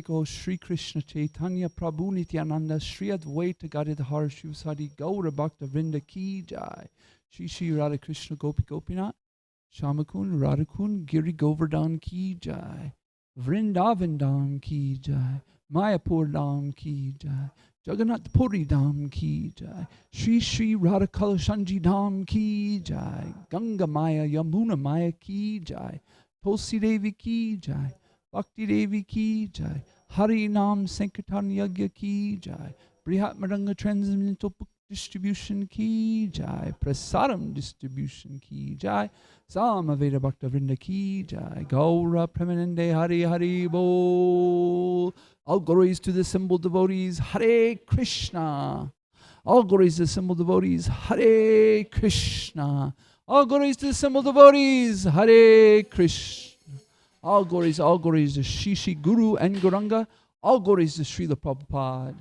Go Shri Krishna Chaitanya Prabhu Nityananda Shri Advaita Gadadhar Shivsadi Gaura Bhakta Vrinda Ki Jai Shri Shri Radha Krishna Gopi Gopinath Shamakun Radhakun Giri Govardhan Ki Jai Vrindavan Dham Ki Jai Mayapur Dham Ki Jai Jagannath Puri Dham Ki Jai Shri Shri Radha Kalashanji Dham Ki Jai Ganga Maya Yamuna Maya Ki Jai Tulsi Devi Ki Jai Bhakti Devi Ki Jai Hari Nam Sankirtan Yagya Ki Jai Brihat Maranga Transcendental Book Distribution Ki Jai Prasadam Distribution Ki Jai Samaveda Bhakta Vrinda Ki Jai Gaura Premanande Hari Hari Bol. All glories to the assembled devotees. Hare Krishna. All glories to the assembled devotees. Hare Krishna. All glories to the assembled devotees. Hare Krishna. All glories to Shri Guru and Gauranga. All glories to Srila Prabhupada.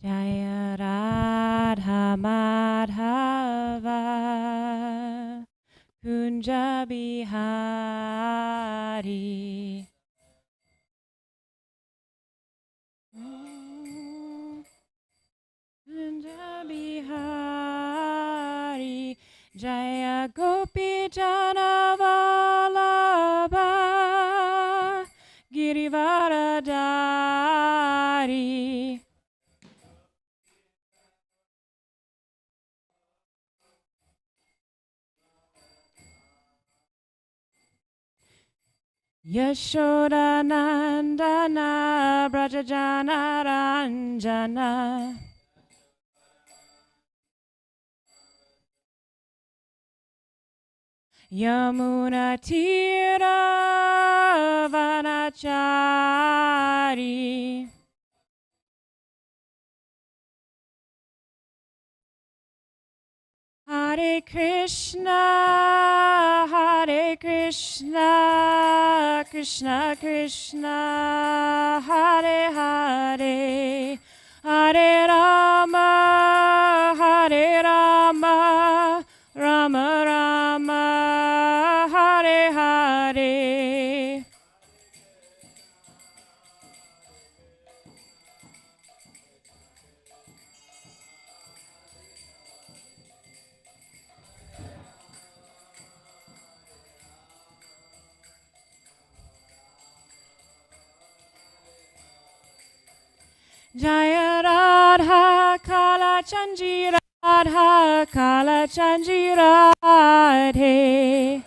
Jaya Radha Madhava Kunja Bihari Kunja Bihari Jaya Gopi Jana Vallabha Girivaradari Yashoda Nandana Brajajana Ranjana Yamuna Tira Vanachari Hare Krishna, Krishna Krishna, Hare Hare, Hare Rama, Rama Rama, Hare Hare. Jaya Radha Kala Chanji Radha Kala Chanji Radhe.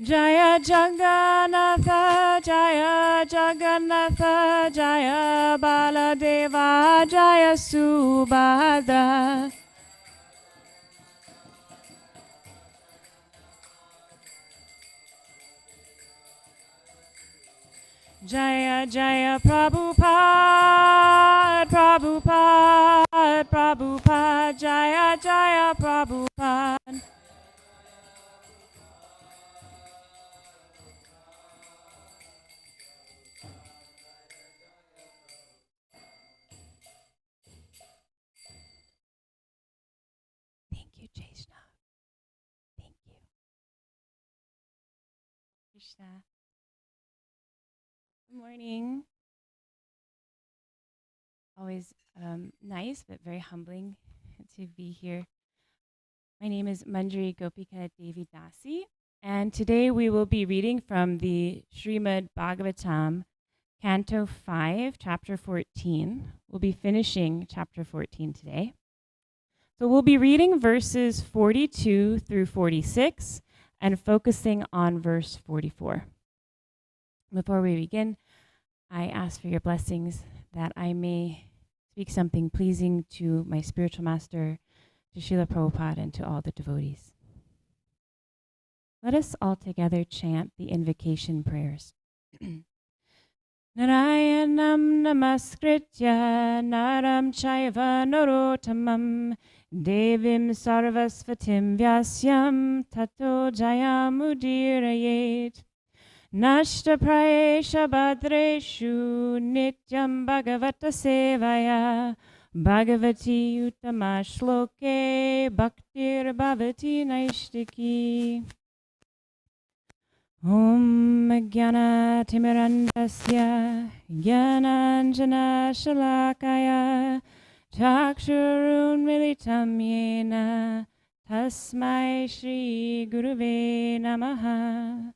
Jaya Jagannatha Jaya Jagannatha Jaya Baladeva Jaya Subhadra. Jaya Jaya Prabhupada Prabhupada Prabhupada Jaya Jaya Prabhupada. Thank you, Krishna. Thank you. Krishna. Good morning. Always nice, but very humbling to be here. My name is Manjari Gopika Devi Dasi, and today we will be reading from the Srimad Bhagavatam, Canto 5, Chapter 14. We'll be finishing Chapter 14 today. So we'll be reading verses 42 through 46 and focusing on verse 44. Before we begin, I ask for your blessings that I may speak something pleasing to my spiritual master, to Srila Prabhupada, and to all the devotees. Let us all together chant the invocation prayers. Narayanam namaskritya naram chaiva narotamam devim sarvasvatim vyasyam tato jayamudirayet. Nashta prayesha badreshu nityam bhagavata sevaya bhagavati uttama shloke bhaktir bhavati naishtiki. Om Jnana Timirandasya Jnananjana Shalakaya Chakshurun Militam Yena Tasmai Shri Guruve Namaha.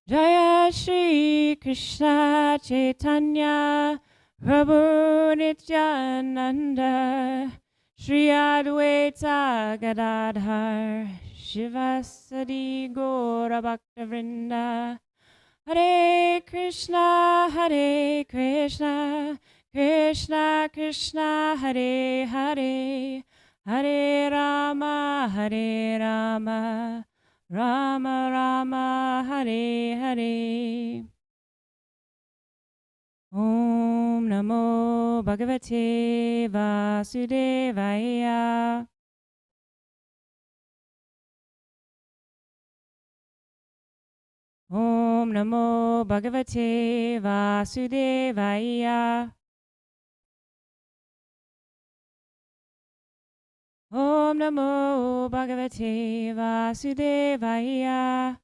Jaya Shri Krishna Chaitanya Prabhu Nityananda Shri Advaita Gadadhar Shivasadi Gora Bhaktavrinda. Hare Krishna Krishna Krishna Hare Hare Hare Rama Rama Rama Hare Hare. Om Namo Bhagavate Vasudevaya. Om Namo Bhagavate Vasudevaya. Om Namo Bhagavate Vasudevaya.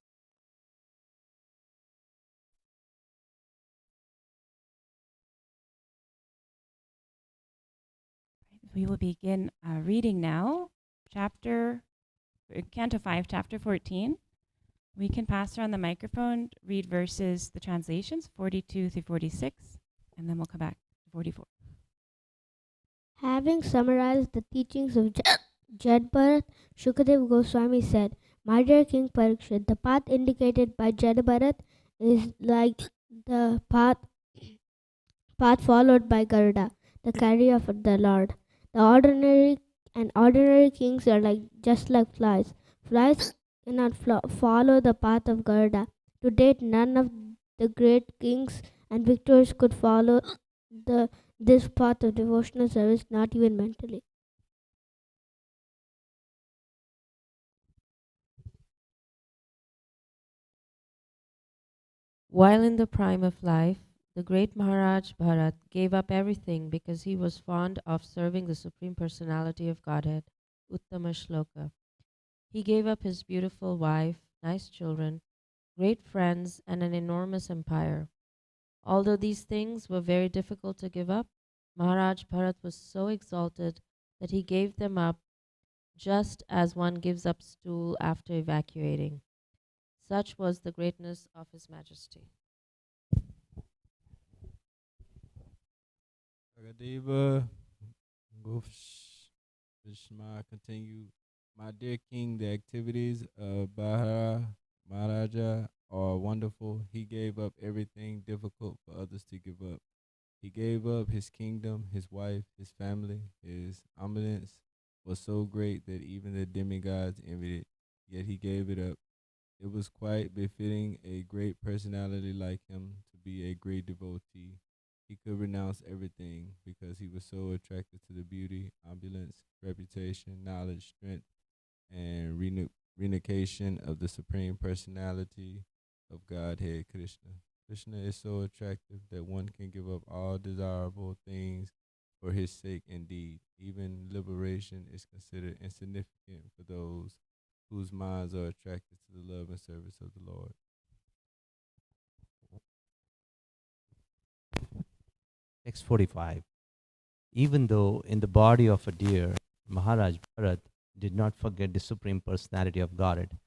We will begin reading now, Canto 5, Chapter 14. We can pass around the microphone, read verses, the translations, 42 through 46, and then we'll come back to 44. Having summarized the teachings of Jadbharat, Shukadev Goswami said, "My dear King Parikshit, the path indicated by Jadbharat is like the path followed by Garuda, the carrier of the Lord. The ordinary kings are just like flies. Flies cannot follow the path of Garuda. To date, none of the great kings and victors could follow this path of devotional service, not even mentally." While in the prime of life, the great Maharaj Bharat gave up everything because he was fond of serving the Supreme Personality of Godhead, Uttama Shloka. He gave up his beautiful wife, nice children, great friends, and an enormous empire. Although these things were very difficult to give up, Maharaj Bharat was so exalted that he gave them up just as one gives up stool after evacuating. Such was the greatness of his majesty. Agadeva, Vishma, continue. My dear king, the activities of Bahara Maharaja are wonderful. He gave up everything difficult for others to give up. He gave up his kingdom, his wife, his family. His omniscience was so great that even the demigods envied it, yet he gave it up. It was quite befitting a great personality like him to be a great devotee. He could renounce everything because he was so attracted to the beauty, opulence, reputation, knowledge, strength, and renunciation of the Supreme Personality of Godhead, Krishna. Krishna is so attractive that one can give up all desirable things for his sake indeed. Even liberation is considered insignificant for those whose minds are attracted to the love and service of the Lord. Text 45. Even though in the body of a deer, Maharaj Bharat did not forget the Supreme Personality of Godhead.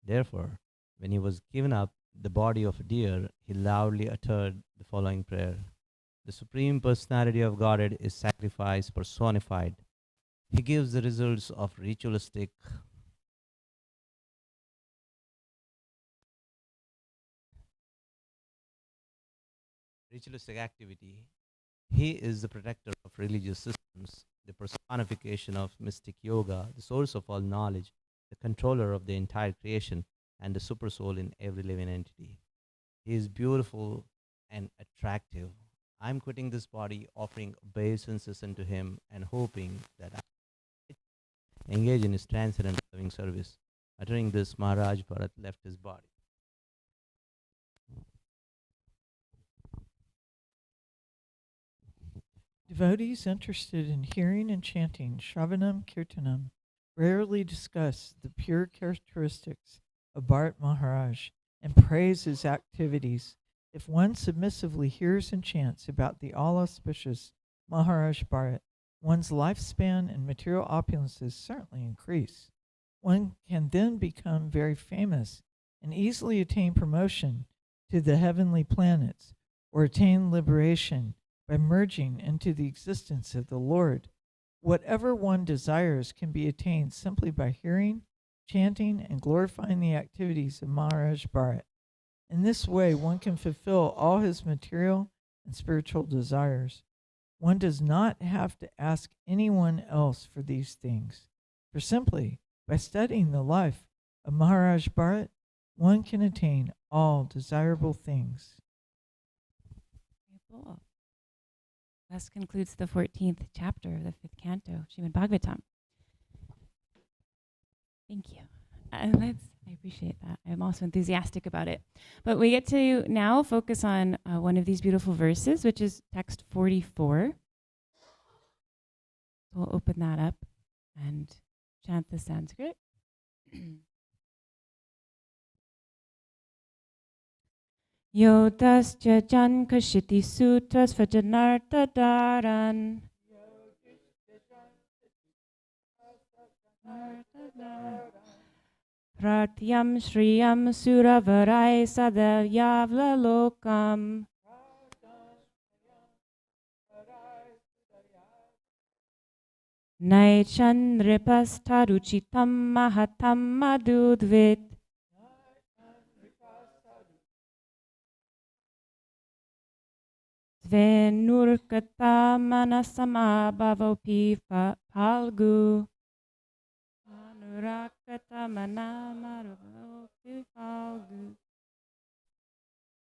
Therefore, when he was given up the body of a deer, he loudly uttered the following prayer. The Supreme Personality of Godhead is sacrifice personified. He gives the results of ritualistic activity. He is the protector of religious systems, the personification of mystic yoga, the source of all knowledge, the controller of the entire creation, and the supersoul in every living entity. He is beautiful and attractive. I'm quitting this body, offering obeisances unto him, and hoping that I engage in his transcendent loving service. Uttering this, Maharaj Bharat left his body. Devotees interested in hearing and chanting Shravanam Kirtanam rarely discuss the pure characteristics of Bharat Maharaj and praise his activities. If one submissively hears and chants about the all-auspicious Maharaj Bharat, one's lifespan and material opulences certainly increase. One can then become very famous and easily attain promotion to the heavenly planets or attain liberation by merging into the existence of the Lord. Whatever one desires can be attained simply by hearing, chanting, and glorifying the activities of Maharaj Bharat. In this way, one can fulfill all his material and spiritual desires. One does not have to ask anyone else for these things, for simply by studying the life of Maharaj Bharat, one can attain all desirable things. Very cool. Thus concludes the 14th chapter of the 5th canto, Srimad Bhagavatam. Thank you. I appreciate that. I'm also enthusiastic about it. But we get to now focus on one of these beautiful verses, which is text 44. So we'll open that up and chant the Sanskrit. Yotascha jankashiti sutras vajanarta dharan. Pratyam shriyam suravarai sadayavla lokam. Naichandripastaruchitam mahatam madudvit. Svenurkata manasamabhavopi palgu. Anurakata manamabhavopi palgu.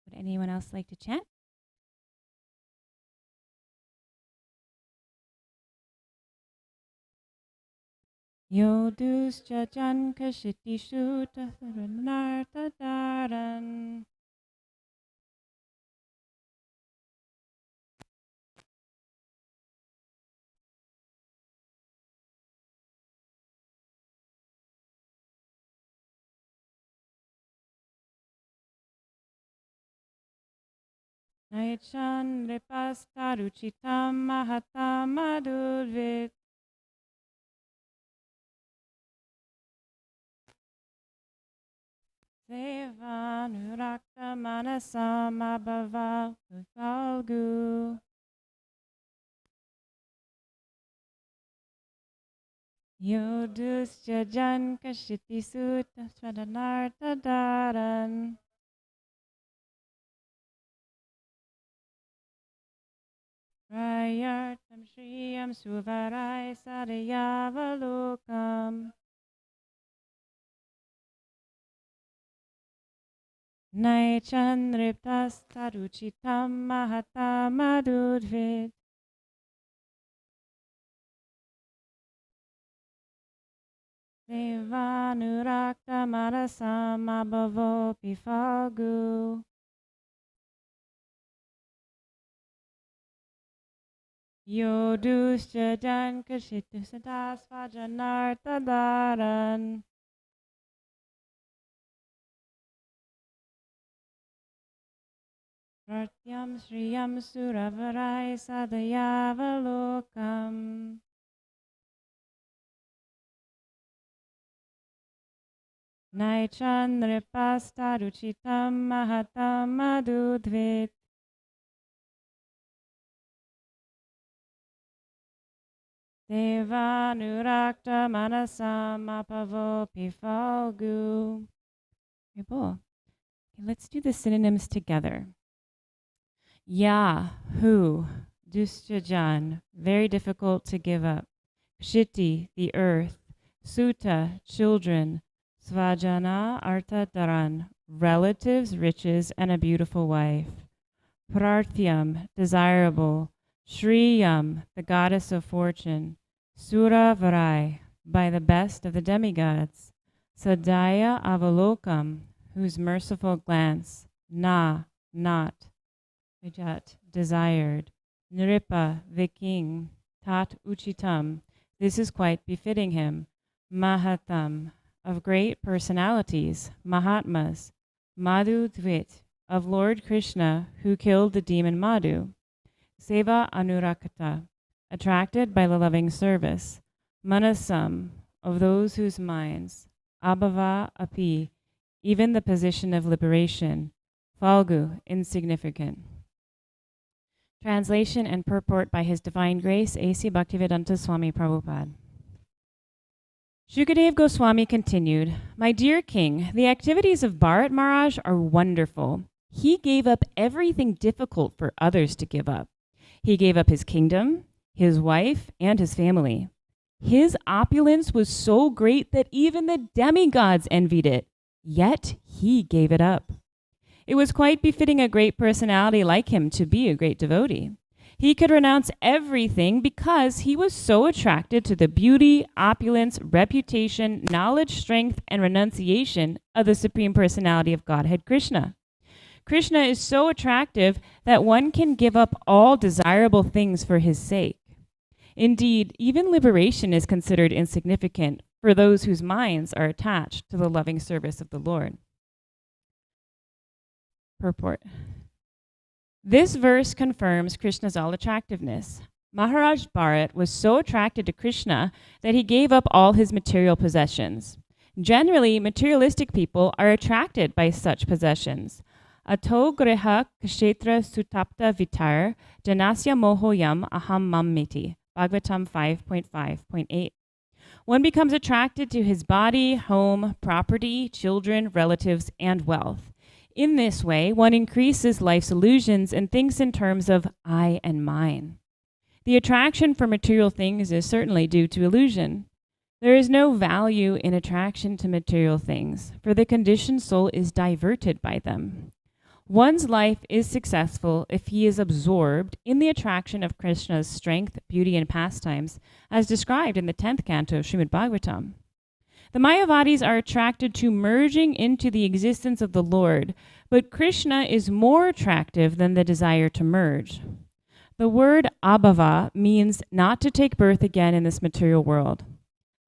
Would anyone else like to chant? Yoduscha jankashiti shuta saranarta dharan. Naichandripastaruchitam mahatam madurvit. Devanurakta manasama bhava. Yodusya jan kashiti sutta svadanarta daran. Rayartam shriyam suvarai sadayavalokam. Naichandriptas taruchitam mahatamadudvid. Devanurakta manasama bhavopi falgu. Yodusya jan kashitu sadasvajanarta daran. Pratyam shriyam suravarai sadayavalokam. Naichandripastaruchitam mahatam madudvit. Devanurakta manasam apavopi falgu. Very cool. Okay, let's do the synonyms together. Ya, who, dustyajan, very difficult to give up. Kshiti, the earth. Sutta, children. Svajana, arta dharan, relatives, riches, and a beautiful wife. Prarthyam, desirable. Shriyam, the goddess of fortune. Suravarai, by the best of the demigods. Sadaya avalokam, whose merciful glance. Na, not. Vijat, desired. Nripa, the king. Tat uchitam, this is quite befitting him. Mahatam, of great personalities. Mahatmas. Madhu Dvit, of Lord Krishna, who killed the demon Madhu. Seva anurakata, attracted by the loving service. Manasam, of those whose minds. Abhava api, even the position of liberation. Falgu, insignificant. Translation and purport by His Divine Grace, A.C. Bhaktivedanta Swami Prabhupada. Shukadev Goswami continued, My dear king, the activities of Bharat Maharaj are wonderful. He gave up everything difficult for others to give up. He gave up his kingdom, his wife, and his family. His opulence was so great that even the demigods envied it, yet he gave it up. It was quite befitting a great personality like him to be a great devotee. He could renounce everything because he was so attracted to the beauty, opulence, reputation, knowledge, strength, and renunciation of the Supreme Personality of Godhead, Krishna. Krishna is so attractive that one can give up all desirable things for his sake. Indeed, even liberation is considered insignificant for those whose minds are attached to the loving service of the Lord. Purport. This verse confirms Krishna's all-attractiveness. Maharaj Bharat was so attracted to Krishna that he gave up all his material possessions. Generally, materialistic people are attracted by such possessions. Ato griha kshetra sutapta vitar janasya mohoyam aham mammiti. Bhagavatam 5.5.8. One becomes attracted to his body, home, property, children, relatives, and wealth. In this way, one increases life's illusions and thinks in terms of I and mine. The attraction for material things is certainly due to illusion. There is no value in attraction to material things, for the conditioned soul is diverted by them. One's life is successful if he is absorbed in the attraction of Krishna's strength, beauty, and pastimes, as described in the 10th canto of Srimad Bhagavatam. The Mayavadis are attracted to merging into the existence of the Lord, but Krishna is more attractive than the desire to merge. The word abhava means not to take birth again in this material world.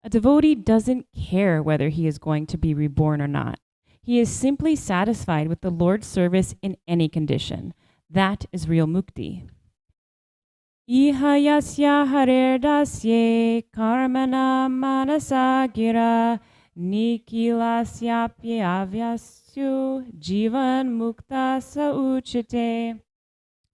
A devotee doesn't care whether he is going to be reborn or not. He is simply satisfied with the Lord's service in any condition. That is real mukti. Iha yasya harer dasye karmana manasa gira Nikilasyapyavyasyu jivan mukta sa uchite.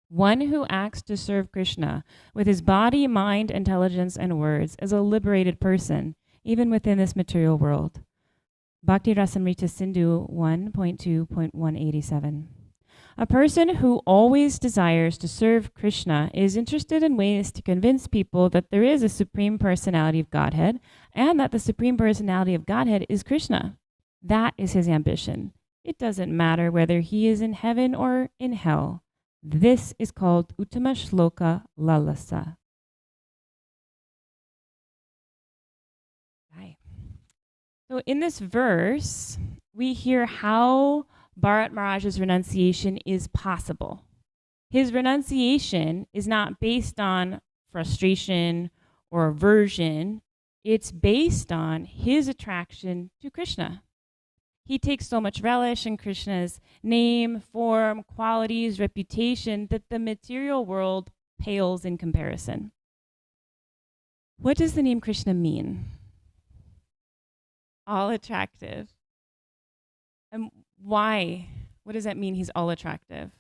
One who acts to serve Krishna with his body, mind, intelligence, and words is a liberated person, even within this material world. Bhakti Rasamrita Sindhu 1.2.187. A person who always desires to serve Krishna is interested in ways to convince people that there is a Supreme Personality of Godhead and that the Supreme Personality of Godhead is Krishna. That is his ambition. It doesn't matter whether he is in heaven or in hell. This is called Uttama Shloka Lalasa. So in this verse, we hear how Bharat Maharaj's renunciation is possible. His renunciation is not based on frustration or aversion. It's based on his attraction to Krishna. He takes so much relish in Krishna's name, form, qualities, reputation that the material world pales in comparison. What does the name Krishna mean? All attractive. And why? What does that mean he's all attractive?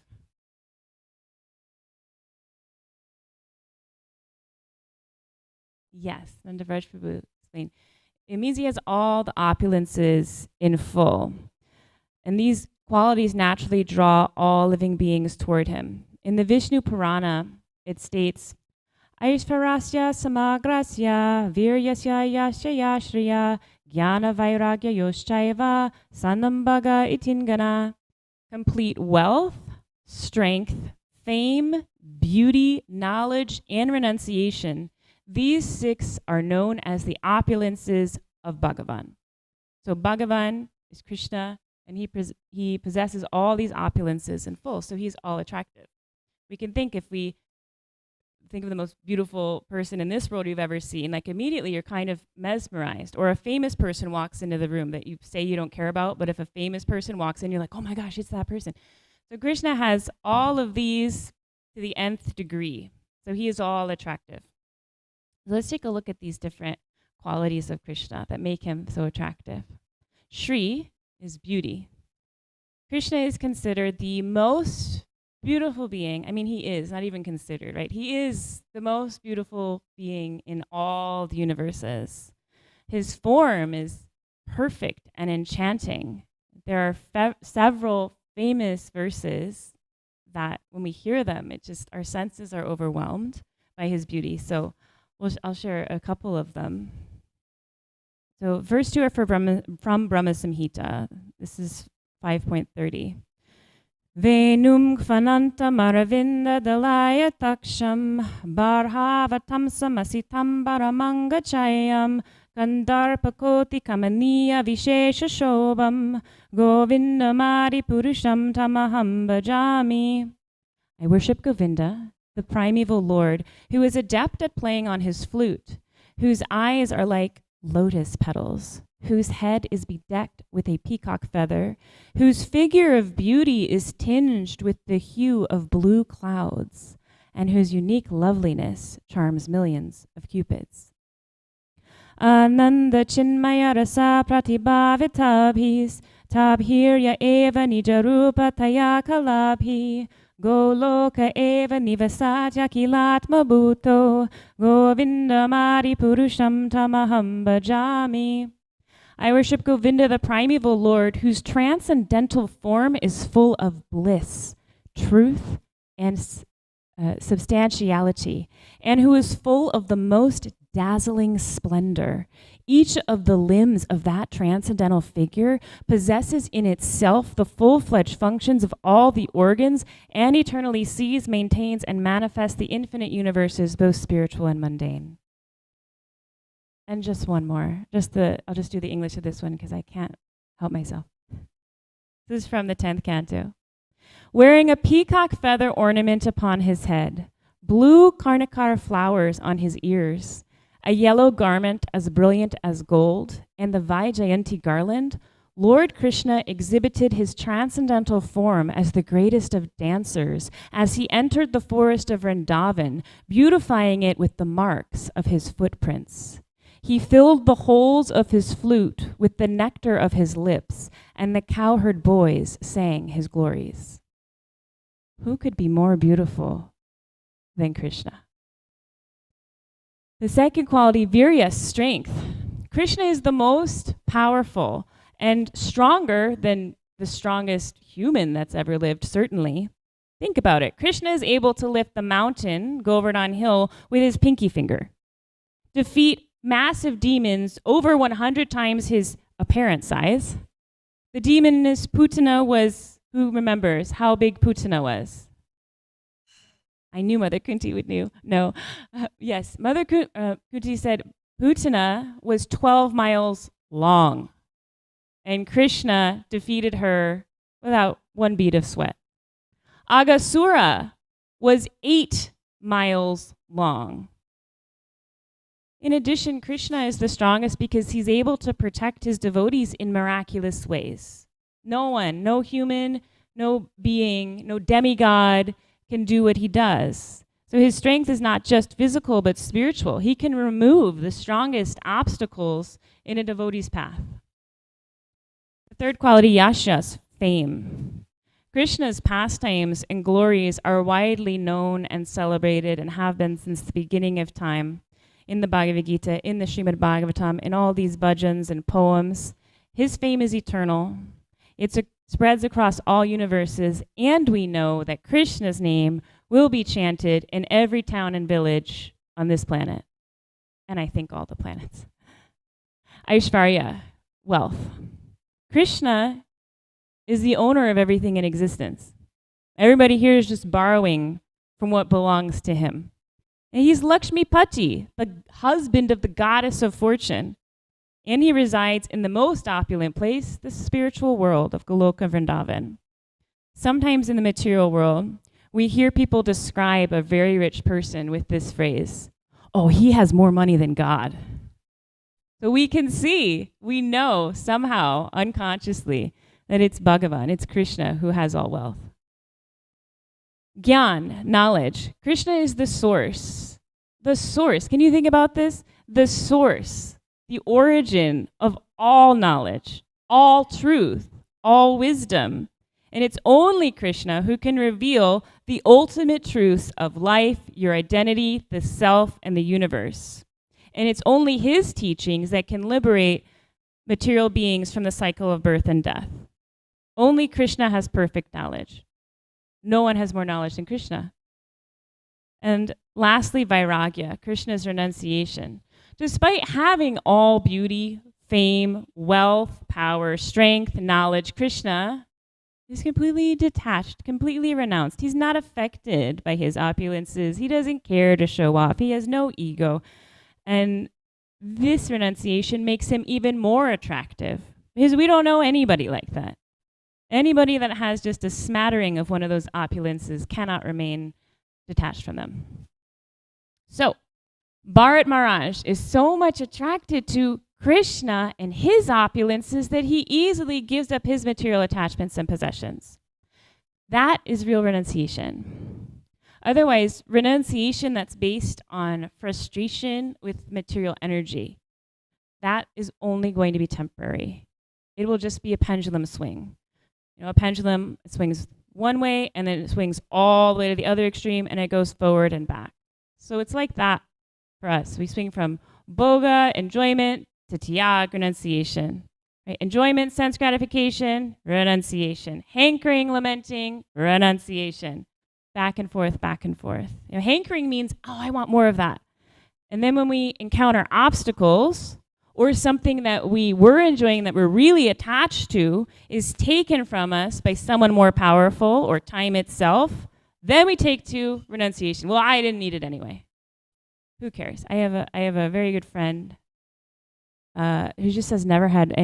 Yes, Nandavraj Prabhu explained. It means he has all the opulences in full. And these qualities naturally draw all living beings toward him. In the Vishnu Purana, it states, Aishvarasya samagrasya viryasya yasya yashriya jnana vairagya yoshchaiva sanambaga itingana. Complete wealth, strength, fame, beauty, knowledge, and renunciation. These six are known as the opulences of Bhagavan. So Bhagavan is Krishna, and he possesses all these opulences in full, so he's all attractive. We can think, if we think of the most beautiful person in this world you've ever seen, like immediately you're kind of mesmerized. Or a famous person walks into the room that you say you don't care about, but if a famous person walks in, you're like, oh my gosh, it's that person. So Krishna has all of these to the nth degree. So he is all attractive. So let's take a look at these different qualities of Krishna that make him so attractive. Shri is beauty. Krishna is considered the most beautiful being. I mean, he is not even considered, right? He is the most beautiful being in all the universes. His form is perfect and enchanting. There are several famous verses that when we hear them, our senses are overwhelmed by his beauty. So I'll share a couple of them. So verse 2 are from Brahma Samhita. This is 5.30. Venum kvananta maravinda dalaya taksham barhavatam samasitam baramanga chayam kandarpakoti kamaniya vishesha shobam govindamari purusham tamaham bhajami. I worship Govinda, the primeval Lord, who is adept at playing on his flute, whose eyes are like lotus petals, whose head is bedecked with a peacock feather, whose figure of beauty is tinged with the hue of blue clouds, and whose unique loveliness charms millions of cupids. Ananda chinmaya rasa pratibhavitabhis tabhirya eva nijarupa taya kalabhi Goloka eva nivasatya kilatma bhuto Govindamari purusham tamaham bhajami. I worship Govinda, the primeval Lord, whose transcendental form is full of bliss, truth, and substantiality, and who is full of the most dazzling splendor. Each of the limbs of that transcendental figure possesses in itself the full-fledged functions of all the organs and eternally sees, maintains, and manifests the infinite universes, both spiritual and mundane. And just one more. I'll just do the English of this one because I can't help myself. This is from the 10th canto. Wearing a peacock feather ornament upon his head, blue karnakar flowers on his ears, a yellow garment as brilliant as gold, and the Vaijayanti garland, Lord Krishna exhibited his transcendental form as the greatest of dancers as he entered the forest of Vrindavan, beautifying it with the marks of his footprints. He filled the holes of his flute with the nectar of his lips, and the cowherd boys sang his glories. Who could be more beautiful than Krishna? The second quality, virya, strength. Krishna is the most powerful and stronger than the strongest human that's ever lived, certainly. Think about it. Krishna is able to lift the mountain, Govardhan Hill, with his pinky finger, defeat massive demons over 100 times his apparent size. The demoness Putana was, who remembers how big Putana was? I knew Mother Kunti would know. Yes, Mother Kunti said Putana was 12 miles long, and Krishna defeated her without one bead of sweat. Aghasura was 8 miles long. In addition, Krishna is the strongest because he's able to protect his devotees in miraculous ways. No one, no human, no being, no demigod can do what he does. So his strength is not just physical, but spiritual. He can remove the strongest obstacles in a devotee's path. The third quality, yashas, fame. Krishna's pastimes and glories are widely known and celebrated and have been since the beginning of time in the Bhagavad Gita, in the Srimad Bhagavatam, in all these bhajans and poems. His fame is eternal. It spreads across all universes, and we know that Krishna's name will be chanted in every town and village on this planet, and I think all the planets. Aishvarya, wealth. Krishna is the owner of everything in existence. Everybody here is just borrowing from what belongs to him. And he's Lakshmi Pati, the husband of the goddess of fortune. And he resides in the most opulent place, the spiritual world of Goloka Vrindavan. Sometimes in the material world, we hear people describe a very rich person with this phrase, oh, he has more money than God. So we can see, we know somehow, unconsciously, that it's Bhagavan, it's Krishna who has all wealth. Gyan, knowledge. Krishna is the source. The source. Can you think about this? The source, the origin of all knowledge, all truth, all wisdom. And it's only Krishna who can reveal the ultimate truths of life, your identity, the self, and the universe. And it's only his teachings that can liberate material beings from the cycle of birth and death. Only Krishna has perfect knowledge. No one has more knowledge than Krishna. And lastly, vairagya, Krishna's renunciation. Despite having all beauty, fame, wealth, power, strength, knowledge, Krishna is completely detached, completely renounced. He's not affected by his opulences. He doesn't care to show off. He has no ego. And this renunciation makes him even more attractive because we don't know anybody like that. Anybody that has just a smattering of one of those opulences cannot remain detached from them. So, Bharat Maharaj is so much attracted to Krishna and his opulences that he easily gives up his material attachments and possessions. That is real renunciation. Otherwise, renunciation that's based on frustration with material energy, that is only going to be temporary. It will just be a pendulum swing. You know, a pendulum swings one way and then it swings all the way to the other extreme and it goes forward and back. So it's like that for us. We swing from bhoga, enjoyment, to tyag, renunciation. Right? Enjoyment, sense gratification, renunciation. Hankering, lamenting, renunciation. Back and forth, back and forth. You know, hankering means, oh, I want more of that. And then when we encounter obstacles, or something that we were enjoying that we're really attached to is taken from us by someone more powerful or time itself, then we take to renunciation. Well, I didn't need it anyway. Who cares? I have a very good friend who just has never had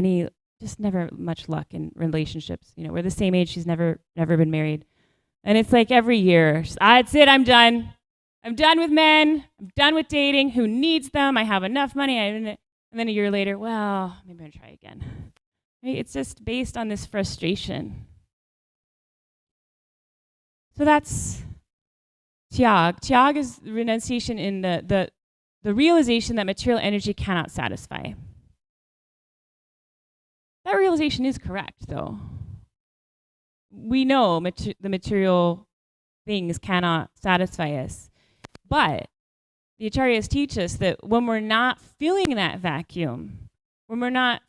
never much luck in relationships. You know, we're the same age. She's never been married. And it's like every year, that's it, I'm done. I'm done with men. I'm done with dating. Who needs them? I have enough money. And then a year later, well, maybe I'll try again. Right? It's just based on this frustration. So that's tyag. Tyag is renunciation in the the realization that material energy cannot satisfy. That realization is correct, though. We know the material things cannot satisfy us. But the Acharyas teach us that when we're not feeling that vacuum, when we're not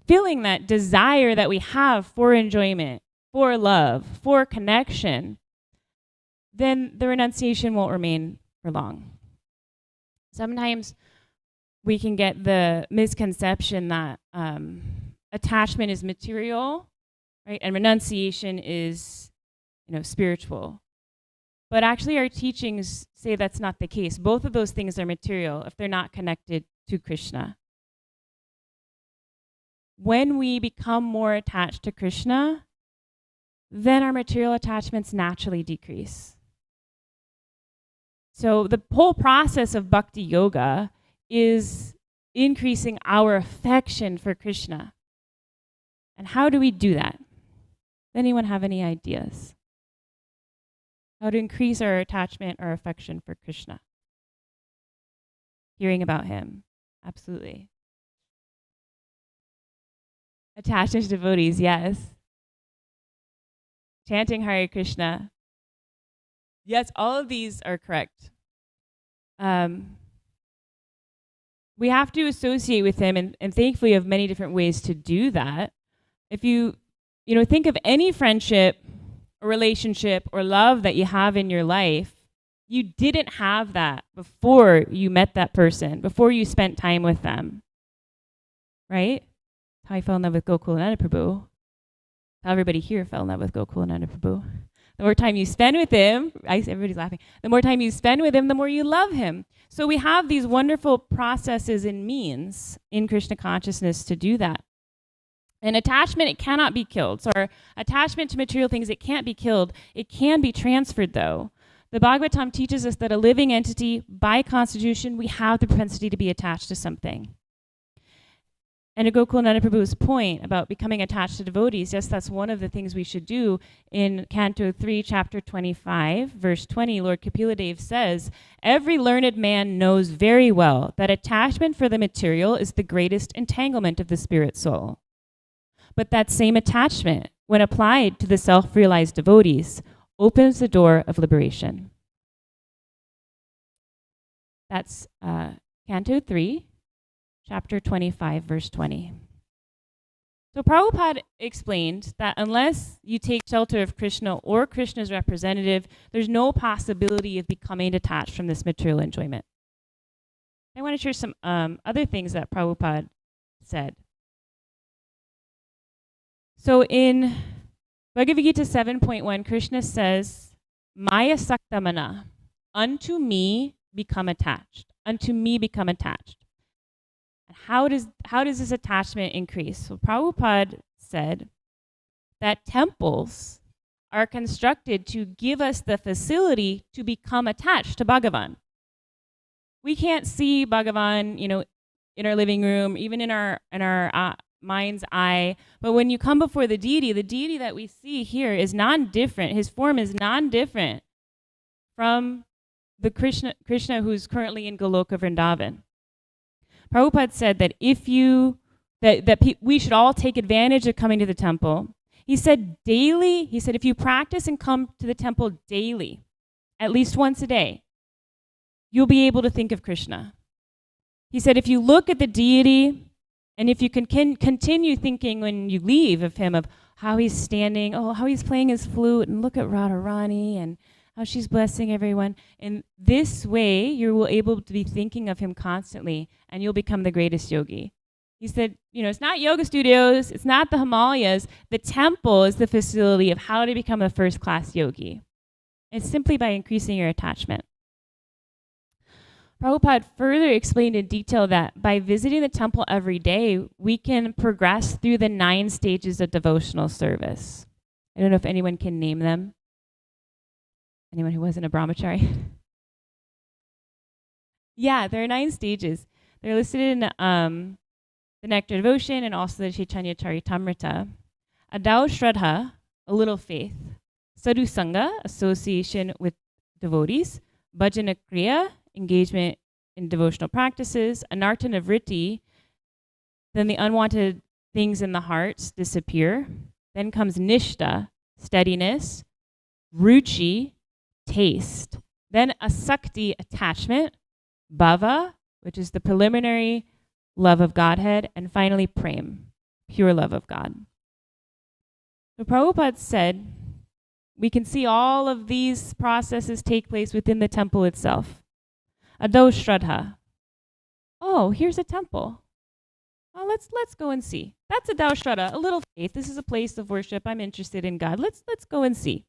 feeling that desire that we have for enjoyment, for love, for connection, then the renunciation won't remain for long. Sometimes we can get the misconception that attachment is material, right, and renunciation is, spiritual. But actually, our teachings say that's not the case. Both of those things are material if they're not connected to Krishna. When we become more attached to Krishna, then our material attachments naturally decrease. So the whole process of bhakti yoga is increasing our affection for Krishna. And how do we do that? Does anyone have any ideas? How to increase our attachment or affection for Krishna? Hearing about him. Absolutely. Attachment to devotees, yes. Chanting Hare Krishna. Yes, all of these are correct. We have to associate with him, and thankfully have many different ways to do that. If you think of any friendship or relationship or love that you have in your life, you didn't have that before you met that person, before you spent time with them. Right? That's how I fell in love with Gokulananda Prabhu. How everybody here fell in love with Gokulananda Prabhu. The more time you spend with him, everybody's laughing, the more time you spend with him, the more you love him. So we have these wonderful processes and means in Krishna consciousness to do that. And attachment, it cannot be killed. So our attachment to material things, it can't be killed. It can be transferred, though. The Bhagavatam teaches us that a living entity, by constitution, we have the propensity to be attached to something. And to Gokulananda Prabhu's point about becoming attached to devotees, yes, that's one of the things we should do. In Canto 3, Chapter 25, verse 20, Lord Kapiladev says, "Every learned man knows very well that attachment for the material is the greatest entanglement of the spirit soul. But that same attachment, when applied to the self-realized devotees, opens the door of liberation." That's Canto 3, Chapter 25, verse 20. So Prabhupada explained that unless you take shelter of Krishna or Krishna's representative, there's no possibility of becoming detached from this material enjoyment. I want to share some other things that Prabhupada said. So in Bhagavad Gita 7.1, Krishna says, "Maya saktamana, unto me become attached. Unto me become attached." And how does this attachment increase? So Prabhupada said that temples are constructed to give us the facility to become attached to Bhagavan. We can't see Bhagavan, in our living room, even in our mind's eye. But when you come before the deity that we see here is non-different. His form is non-different from the Krishna who's currently in Goloka Vrindavan. Prabhupada said that we should all take advantage of coming to the temple. He said if you practice and come to the temple daily, at least once a day, you'll be able to think of Krishna. He said if you look at the deity, and if you can continue thinking when you leave of him, of how he's standing, how he's playing his flute, and look at Radharani, and how she's blessing everyone. In this way, you're able to be thinking of him constantly, and you'll become the greatest yogi. He said, it's not yoga studios, it's not the Himalayas. The temple is the facility of how to become a first-class yogi. It's simply by increasing your attachment. Prabhupada further explained in detail that by visiting the temple every day, we can progress through the 9 stages of devotional service. I don't know if anyone can name them. Anyone who wasn't a brahmachari? Yeah, there are 9 stages. They're listed in the Nectar Devotion and also the Chaitanya Charitamrita. Adau Shraddha, a little faith. Sadhu Sangha, association with devotees. Bhajana Kriya, engagement in devotional practices, anarta nivritti, then the unwanted things in the heart disappear. Then comes nishta, steadiness, ruchi, taste. Then asakti, attachment, bhava, which is the preliminary love of Godhead, and finally prem, pure love of God. So Prabhupada said, we can see all of these processes take place within the temple itself. Ado Shraddha. Oh, here's a temple. Well, let's go and see. That's a Dao Shraddha, a little faith. This is a place of worship. I'm interested in God. Let's go and see.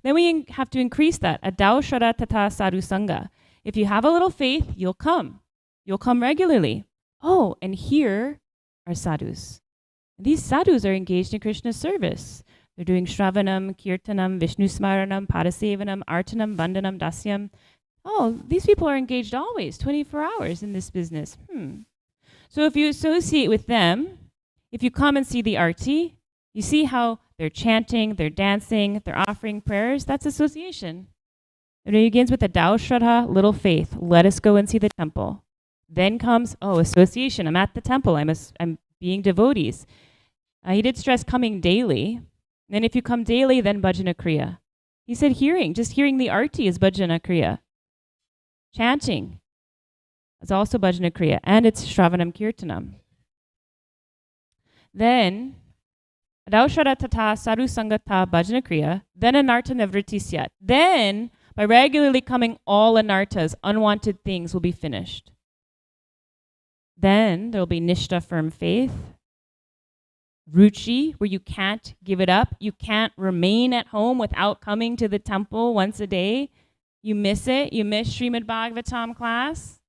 Then we have to increase that. A Dao Shraddha Tata Sadhu Sangha. If you have a little faith, you'll come. You'll come regularly. Oh, and here are sadhus. These sadhus are engaged in Krishna's service. They're doing Shravanam, Kirtanam, Vishnu Smaranam, Padasevanam, Artanam, Vandanam, Dasyam. Oh, these people are engaged always, 24 hours in this business. So if you associate with them, if you come and see the arti, you see how they're chanting, they're dancing, they're offering prayers. That's association. It begins with a Dao Shraddha, little faith. Let us go and see the temple. Then comes, association. I'm at the temple. I'm being devotees. He did stress coming daily. And if you come daily, then bhajana kriya. He said just hearing the arti is bhajana kriya. Chanting is also bhajana kriya, and it's shravanam kirtanam. Then, adaushara tata sadhu sangata bhajana kriya, then anarta nivritti syat. Then, by regularly coming, all anartas, unwanted things, will be finished. Then there will be nishta, firm faith. Ruchi, where you can't give it up. You can't remain at home without coming to the temple once a day. You miss it. You miss Srimad Bhagavatam class.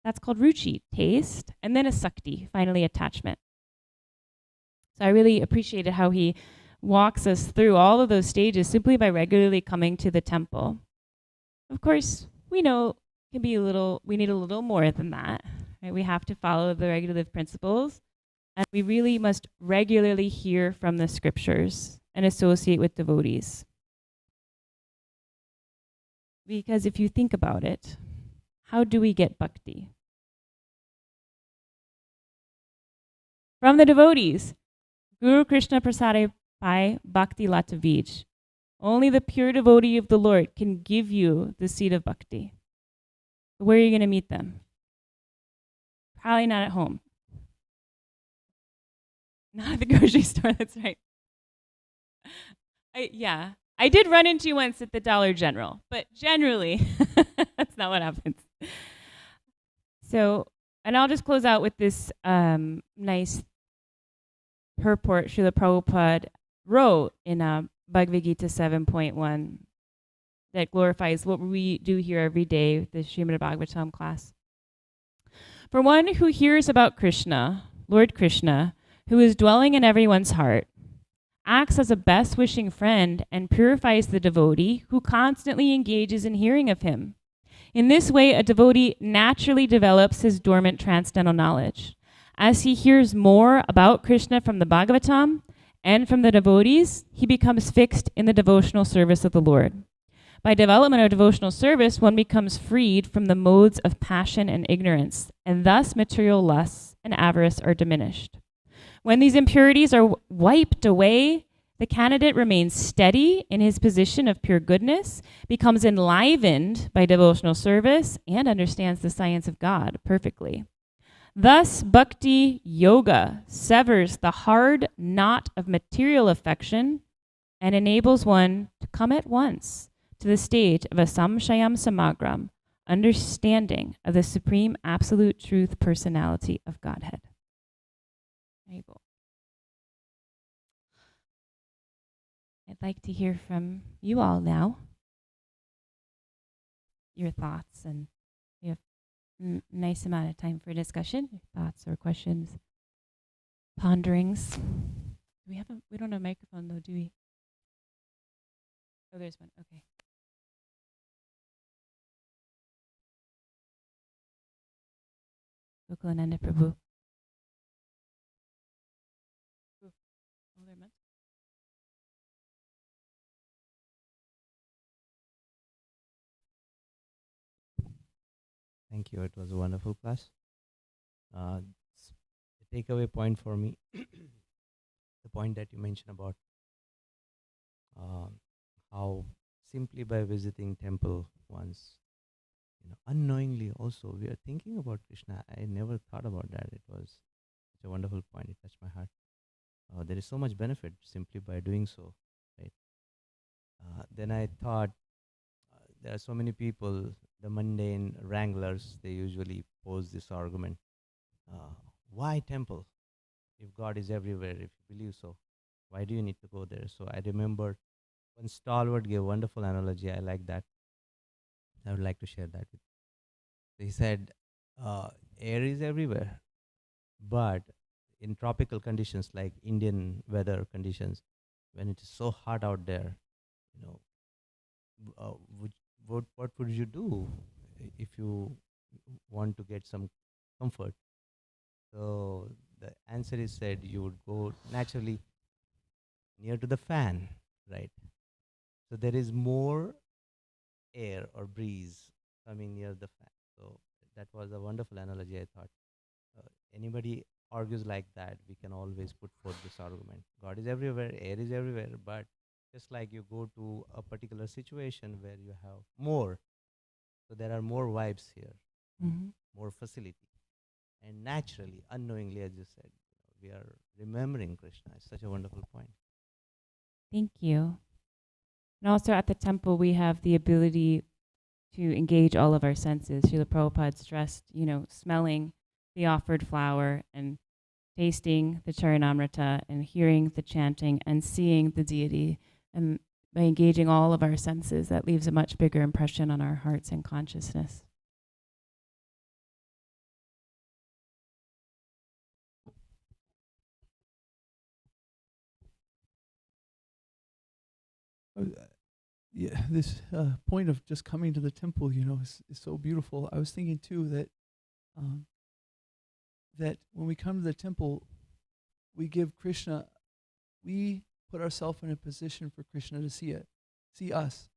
That's called ruchi, taste. And then asakti, finally attachment. So I really appreciated how he walks us through all of those stages simply by regularly coming to the temple. Of course, we know we need a little more than that. Right? We have to follow the regulative principles. And we really must regularly hear from the scriptures and associate with devotees. Because if you think about it, how do we get bhakti? From the devotees. Guru Krishna Prasade Pai Bhakti Lata Bij. Only the pure devotee of the Lord can give you the seed of bhakti. Where are you going to meet them? Probably not at home. Not at the grocery store, that's right. I did run into you once at the Dollar General, but generally, that's not what happens. So, and I'll just close out with this nice purport Srila Prabhupada wrote in Bhagavad Gita 7.1 that glorifies what we do here every day, the Srimad Bhagavatam class. For one who hears about Krishna, Lord Krishna, who is dwelling in everyone's heart, acts as a best-wishing friend and purifies the devotee who constantly engages in hearing of him. In this way, a devotee naturally develops his dormant transcendental knowledge. As he hears more about Krishna from the Bhagavatam and from the devotees, he becomes fixed in the devotional service of the Lord. By development of devotional service, one becomes freed from the modes of passion and ignorance, and thus material lusts and avarice are diminished. When these impurities are wiped away, the candidate remains steady in his position of pure goodness, becomes enlivened by devotional service, and understands the science of God perfectly. Thus, bhakti yoga severs the hard knot of material affection and enables one to come at once to the stage of a samshayam samagram, understanding of the supreme absolute truth personality of Godhead. I'd like to hear from you all now. Your thoughts, and we have a nice amount of time for discussion. Thoughts or questions, ponderings. We don't have a microphone though, do we? Oh, there's one. Okay. Gokulananda Prabhu. Thank you. It was a wonderful class. The takeaway point for me, the point that you mentioned about how simply by visiting temple once, unknowingly also we are thinking about Krishna. I never thought about that. It was such a wonderful point. It touched my heart. There is so much benefit simply by doing so, right? Then I thought there are so many people, the mundane wranglers, they usually pose this argument. Why temple? If God is everywhere, if you believe so, why do you need to go there? So I remember one stalwart gave a wonderful analogy. I like that. I would like to share that with you. He said, air is everywhere, but in tropical conditions like Indian weather conditions, when it is so hot out there, you know, what would you do if you want to get some comfort? So the answer is said you would go naturally near to the fan, right? So there is more air or breeze coming near the fan. So that was a wonderful analogy, I thought. Anybody argues like that, we can always put forth this argument. God is everywhere, air is everywhere, but just like you go to a particular situation where you have more, so there are more vibes here, more facility. And naturally, unknowingly, as you said, we are remembering Krishna. It's such a wonderful point. Thank you. And also at the temple, we have the ability to engage all of our senses. Srila Prabhupada stressed, smelling the offered flower and tasting the charanamrita and hearing the chanting and seeing the deity. And by engaging all of our senses, that leaves a much bigger impression on our hearts and consciousness. Yeah, this point of just coming to the temple, is so beautiful. I was thinking too that that when we come to the temple, we give Krishna, we put ourselves in a position for Krishna to see us.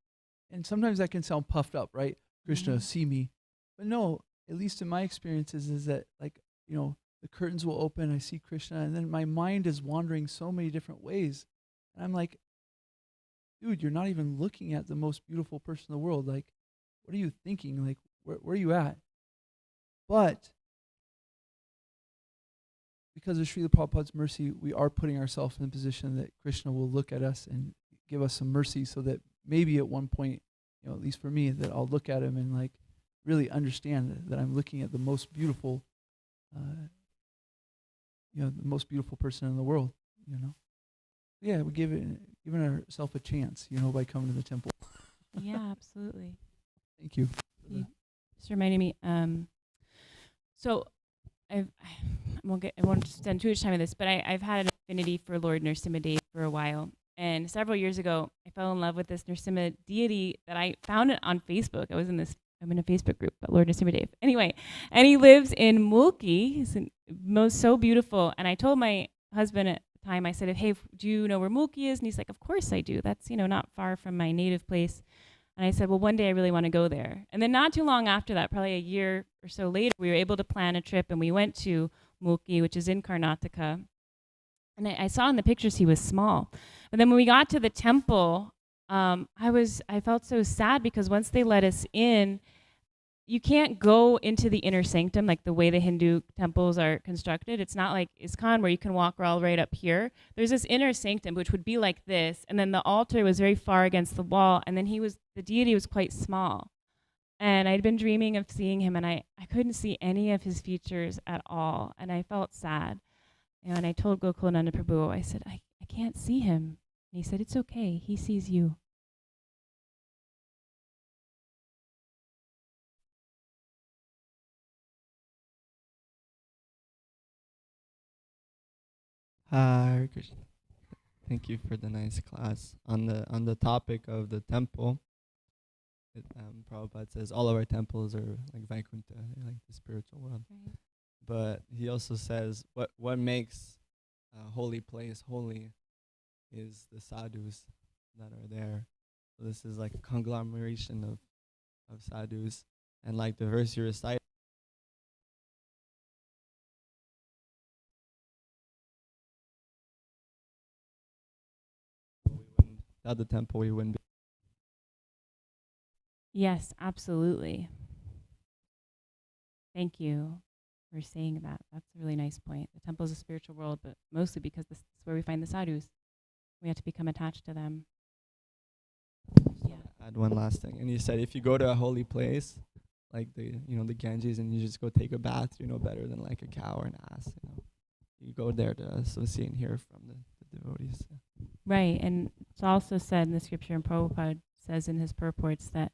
And sometimes that can sound puffed up, right? Krishna, see me. But no, at least in my experiences, is that the curtains will open, I see Krishna, and then my mind is wandering so many different ways. And I'm like, dude, you're not even looking at the most beautiful person in the world. Like, what are you thinking? Like, where are you at? But because of Srila Prabhupada's mercy, we are putting ourselves in a position that Krishna will look at us and give us some mercy, so that maybe at one point, at least for me, that I'll look at him and really understand that I'm looking at the most beautiful, the most beautiful person in the world. Yeah, we giving ourselves a chance, by coming to the temple. Yeah, absolutely. Thank you. You just reminded me. So I won't spend too much time on this, but I've had an affinity for Lord Nrsimhadev for a while. And several years ago, I fell in love with this Nrsimha deity that I found it on Facebook. I'm in a Facebook group about Lord Nrsimhadev. Anyway, and he lives in Mulki. He's so beautiful. And I told my husband at the time, I said, hey, do you know where Mulki is? And he's like, of course I do. That's, not far from my native place. And I said, well, one day I really want to go there. And then not too long after that, probably a year or so later, we were able to plan a trip, and we went to Mulki, which is in Karnataka. And I saw in the pictures he was small. But then when we got to the temple, I felt so sad, because once they let us in, you can't go into the inner sanctum like the way the Hindu temples are constructed. It's not like ISKCON where you can walk all right up here. There's this inner sanctum, which would be like this, and then the altar was very far against the wall, and then the deity was quite small. And I'd been dreaming of seeing him, and I couldn't see any of his features at all, and I felt sad. And I told Gokulananda Prabhu, I said, I can't see him. And he said, it's okay, he sees you. Hare Krishna. Thank you for the nice class. On the topic of the temple, Prabhupada says all of our temples are like Vaikuntha, like the spiritual world. Right. But he also says what makes a holy place holy is the sadhus that are there. So this is like a conglomeration of sadhus. And like the verse you recite, Without the temple, we wouldn't be. Yes, absolutely. Thank you for saying that. That's a really nice point. The temple is a spiritual world, but mostly because this is where we find the sadhus. We have to become attached to them. Yeah. Add one last thing. And you said if you go to a holy place, like the Ganges, and you just go take a bath, you know better than like a cow or an ass. You go there to associate and hear from the devotees. Right, and it's also said in the scripture, and Prabhupada says in his purports that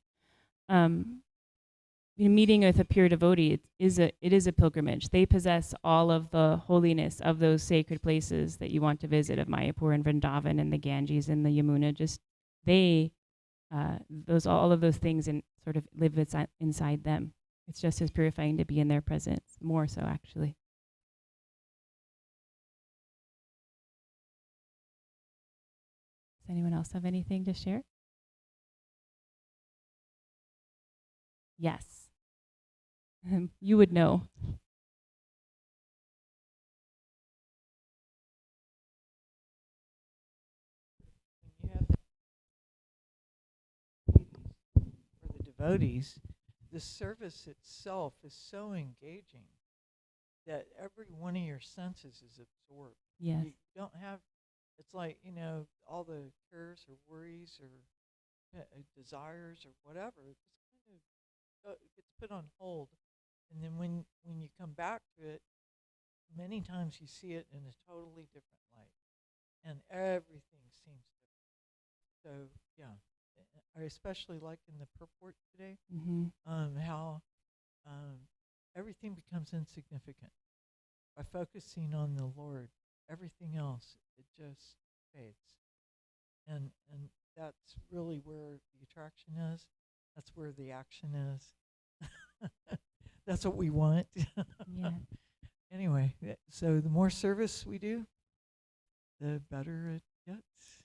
meeting with a pure devotee it is a pilgrimage. They possess all of the holiness of those sacred places that you want to visit, of Mayapur and Vrindavan and the Ganges and the Yamuna. Just all of those things and sort of live inside them. It's just as purifying to be in their presence, more so actually. Does anyone else have anything to share? Yes. You would know. You have for the devotees, the service itself is so engaging that every one of your senses is absorbed. Yes. You don't have, it's like, all the cares or worries or desires or whatever, it just kind of gets put on hold. And then when you come back to it, many times you see it in a totally different light. And everything seems different. So, yeah. I especially like in the purport today, how everything becomes insignificant. By focusing on the Lord, everything else, it just fades. And that's really where the attraction is. That's where the action is. That's what we want. Yeah. Anyway, so the more service we do, the better it gets.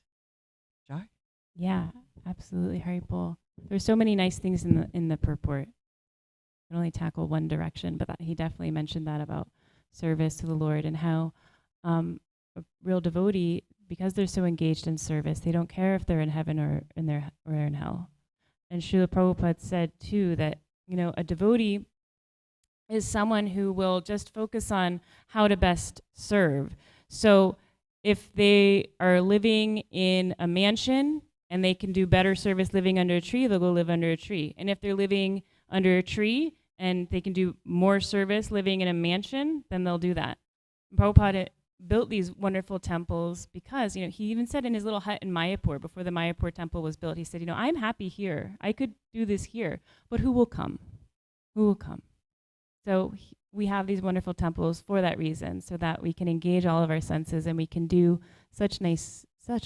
Jai? Yeah, absolutely, Haripul. There's so many nice things in the purport. I can only tackle one direction, but he definitely mentioned that about service to the Lord and how a real devotee, because they're so engaged in service, they don't care if they're in heaven or in hell. And Srila Prabhupada said too that a devotee is someone who will just focus on how to best serve. So if they are living in a mansion and they can do better service living under a tree, they'll go live under a tree. And if they're living under a tree and they can do more service living in a mansion, then they'll do that. Prabhupada built these wonderful temples because, he even said in his little hut in Mayapur, before the Mayapur temple was built, he said, I'm happy here. I could do this here, but who will come? Who will come? So we have these wonderful temples for that reason, so that we can engage all of our senses and we can do such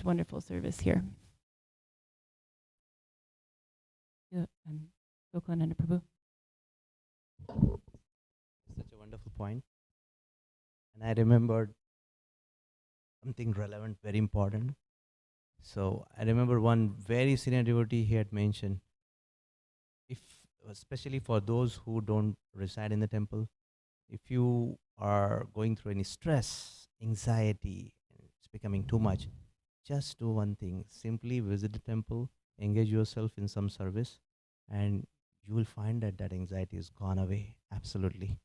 wonderful service here. Gokulananda Prabhu. Such a wonderful point. And I remembered something relevant, very important. So I remember one very senior devotee he had mentioned, especially for those who don't reside in the temple, if you are going through any stress, anxiety, it's becoming too much, just do one thing. Simply visit the temple, engage yourself in some service, and you will find that anxiety is gone away, absolutely.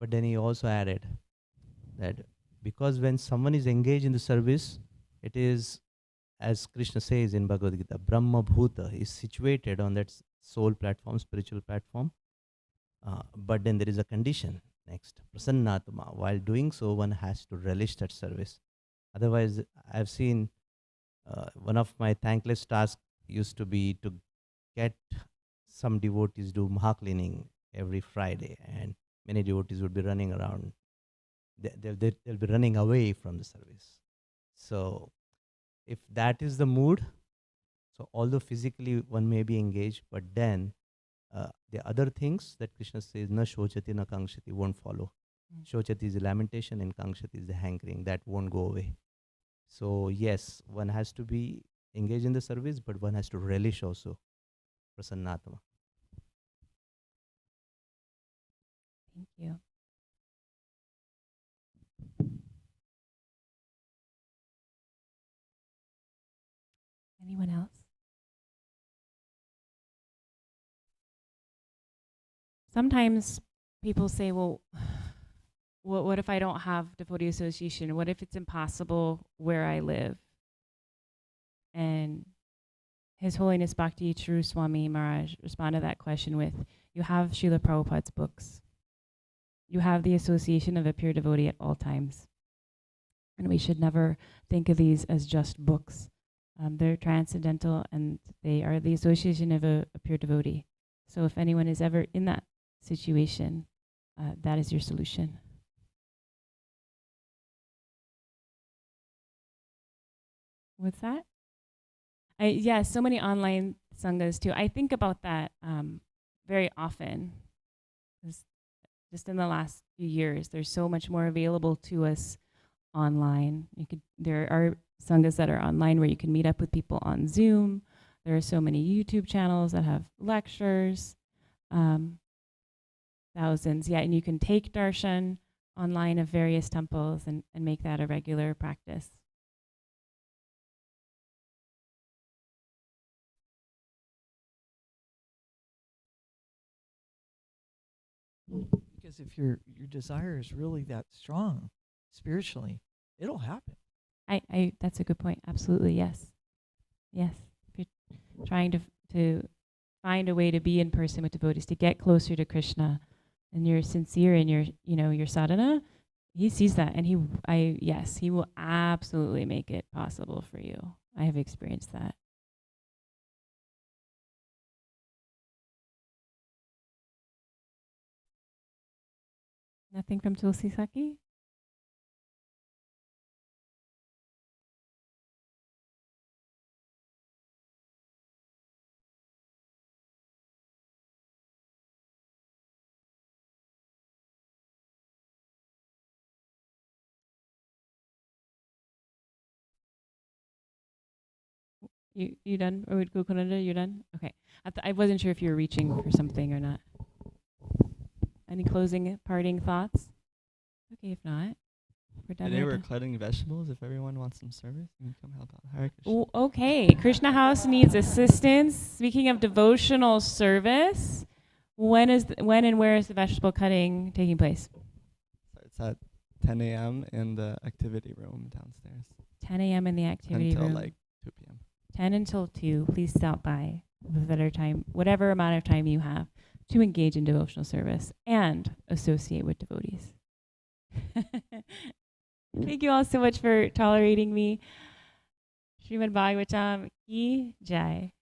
But then he also added that because when someone is engaged in the service, it is, as Krishna says in Bhagavad Gita, Brahma Bhuta is situated on that soul platform, spiritual platform. But then there is a condition next, Prasannatma. While doing so, one has to relish that service. Otherwise, I've seen one of my thankless tasks used to be to get some devotees do maha cleaning every Friday, and many devotees would be running around. They'll be running away from the service. So if that is the mood, so although physically one may be engaged, but then the other things that Krishna says, na shochati na kangshati, won't follow. Shochati is the lamentation and kangshati is the hankering. That won't go away. So yes, one has to be engaged in the service, but one has to relish also Prasannatma. Thank you. Anyone else? Sometimes people say, well, what if I don't have devotee association? What if it's impossible where I live? And His Holiness Bhakti Charu Swami Maharaj responded to that question with, you have Srila Prabhupada's books. You have the association of a pure devotee at all times. And we should never think of these as just books. They're transcendental and they are the association of a pure devotee. So if anyone is ever in that situation, that is your solution. What's that? Yeah, so many online sanghas too. I think about that very often. Just in the last few years, there's so much more available to us online. There are sanghas that are online where you can meet up with people on Zoom. There are so many YouTube channels that have lectures, thousands. Yeah, and you can take darshan online of various temples and make that a regular practice. Because if your desire is really that strong spiritually, it'll happen. I that's a good point. Absolutely, yes. Yes. If you're trying to find a way to be in person with devotees, to get closer to Krishna, and you're sincere in your sadhana, he sees that and he will absolutely make it possible for you. I have experienced that. Nothing from Tulsi Saki? You done? Or with Gokunanda, you done? Okay. I wasn't sure if you were reaching for something or not. Any closing, parting thoughts? Okay, if not, we're done. Today we're cutting vegetables. If everyone wants some service, you can come help out. Hare Krishna. Oh, okay. Krishna House needs assistance. Speaking of devotional service, when and where is the vegetable cutting taking place? It's at 10 a.m. in the activity room downstairs. 10 a.m. in the activity room. Until like 2 p.m. 10 until 2. Please stop by with better time, whatever amount of time you have to engage in devotional service and associate with devotees. Thank you all so much for tolerating me. Srimad Bhagavatam ki jai.